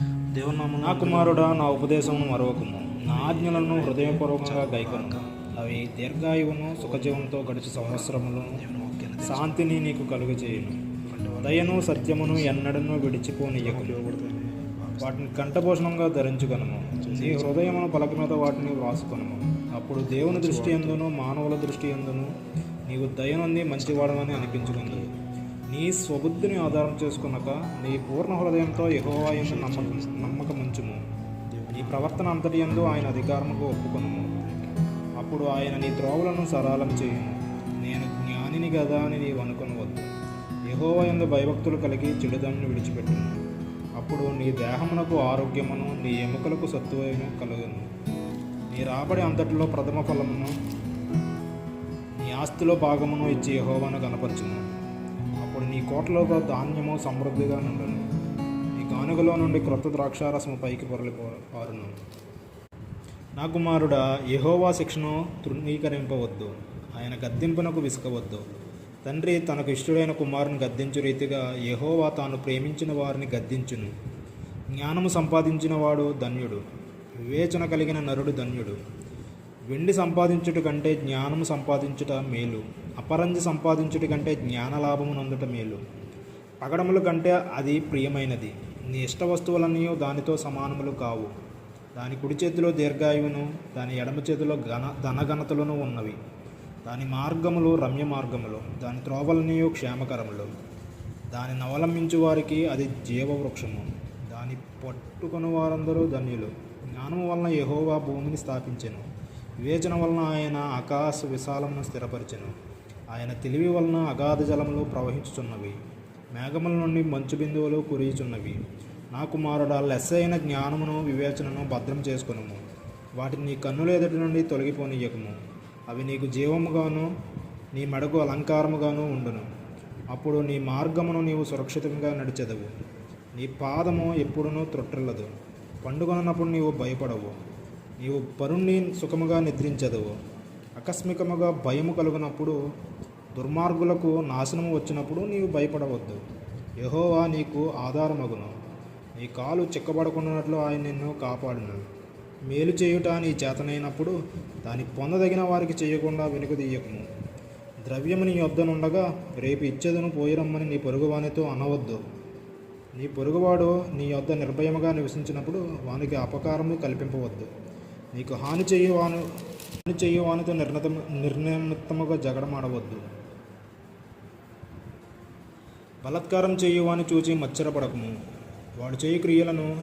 నా కుమారుడా, నా ఉపదేశమును మరొకము, నా ఆజ్ఞలను హృదయపూర్వకంగా గైకొను. అవి దీర్ఘాయువును సుఖజీవంతో గడిచి సంవత్సరములను శాంతిని నీకు కలుగజేయును. దయను సత్యమును ఎన్నడను విడిచిపోనీయకును. వాటిని కంఠభూషణంగా ధరించుకొనుము. నీ హృదయమును పలక మీద వాటిని వ్రాసుకొనుము. అప్పుడు దేవుని దృష్టి యందును మానవుల దృష్టి యందును నీవు దయనుంది మంచివాడమని అనిపించుకుంది. నీ స్వబుద్ధిని ఆధారం చేసుకున్నాక నీ పూర్ణ హృదయంతో యెహోవా యందు నమ్మకముంచుము. నీ ప్రవర్తన అంతటి యందు ఆయన అధికారముకు ఒప్పుకొనుము. అప్పుడు ఆయన నీ త్రోవలను సరళం చేయును. నేను జ్ఞానిని గదా అని నీవు అనుకొనవద్దు. యెహోవా యందు భయభక్తులు కలిగి చెడుదాన్ని విడిచిపెట్టును. అప్పుడు నీ దేహమునకు ఆరోగ్యమును, నీ ఎముకలకు సత్తువను కలుగును. నీ రాబడి అంతటిలో ప్రథమ ఫలమును, నీ ఆస్తిలో భాగమును ఇచ్చి యెహోవాను కనపరచును. అప్పుడు నీ కోటలో ధాన్యము సమృద్ధిగా నుండును. నీ గానుగలో నుండి క్రొత్త ద్రాక్షారసము పైకి పారును. నా కుమారుడా, యెహోవా శిక్షను తృణీకరింపవద్దు. ఆయన గద్దింపునకు విసుకవద్దు. తండ్రి తనకు ఇష్టడైన కుమారుని గద్దించు రీతిగా యెహోవా తాను ప్రేమించిన వారిని గద్దించును. జ్ఞానము సంపాదించిన వాడు ధన్యుడు. వివేచన కలిగిన నరుడు ధన్యుడు. వెండి సంపాదించుట కంటే జ్ఞానము సంపాదించుట మేలు. అపరంజి సంపాదించుట కంటే జ్ఞానలాభము నందుట మేలు. పగడముల కంటే అది ప్రియమైనది. నీ ఇష్ట వస్తువులన్నీ దానితో సమానములు కావు. దాని కుడి చేతిలో దీర్ఘాయువును, దాని ఎడమ చేతిలో ధనఘనతలను ఉన్నవి. దాని మార్గములు రమ్య మార్గములు, దాని త్రోవలన్నీ క్షేమకరములు. దానిని అవలంబించు వారికి అది జీవవృక్షము. దాని పట్టుకొని వారందరూ ధన్యులు. జ్ఞానము వలన యెహోవా భూమిని స్థాపించెను. వివేచన వలన ఆయన ఆకాశ విశాలమును స్థిరపరిచెను. ఆయన తెలివి వలన అగాధ జలములు ప్రవహించుచున్నవి. మేఘముల నుండి మంచు బిందువులు కురియుచున్నవి. నా కుమారుడా, లెస్సైన జ్ఞానమును వివేచనను భద్రం చేసుకొనుము. వాటిని నీ కన్నుల ఎదుటి నుండి తొలగిపోనీయకము. అవి నీకు జీవముగాను నీ మెడకు అలంకారముగాను ఉండును. అప్పుడు నీ మార్గమును నీవు సురక్షితంగా నడిచెదవు. నీ పాదము ఎప్పుడునూ త్రొట్టిల్లదు. పండుకొనున్నప్పుడు నీవు భయపడవు. నీవు పరుణ్ణి సుఖముగా నిద్రించెదవు. ఆకస్మికముగా భయము కలుగునప్పుడు, దుర్మార్గులకు నాశనము వచ్చినప్పుడు నీవు భయపడవద్దు. యెహోవా నీకు ఆధారమగును. నీ కాలు చిక్కబడకున్నట్లు ఆయన నిన్ను కాపాడును. మేలు చేయుట నీ చేతనైనప్పుడు దాన్ని పొందదగిన వారికి చేయకుండా వెనుకదీయకుము. ద్రవ్యము నీ యొద్దనుండగా రేపు ఇచ్చేదను పోయిరమ్మని నీ పొరుగువానితో అనవద్దు. నీ పొరుగువాడు నీ యొద్ద నిర్భయముగా నివసించినప్పుడు వానికి అపకారము కల్పింపవద్దు. నీకు హాని చేయువానితో నిర్నిమిత్తముగా జగడమాడవద్దు. బలాత్కారం చేయువాని చూచి మచ్చరపడకము. వాడు చేయు క్రియలను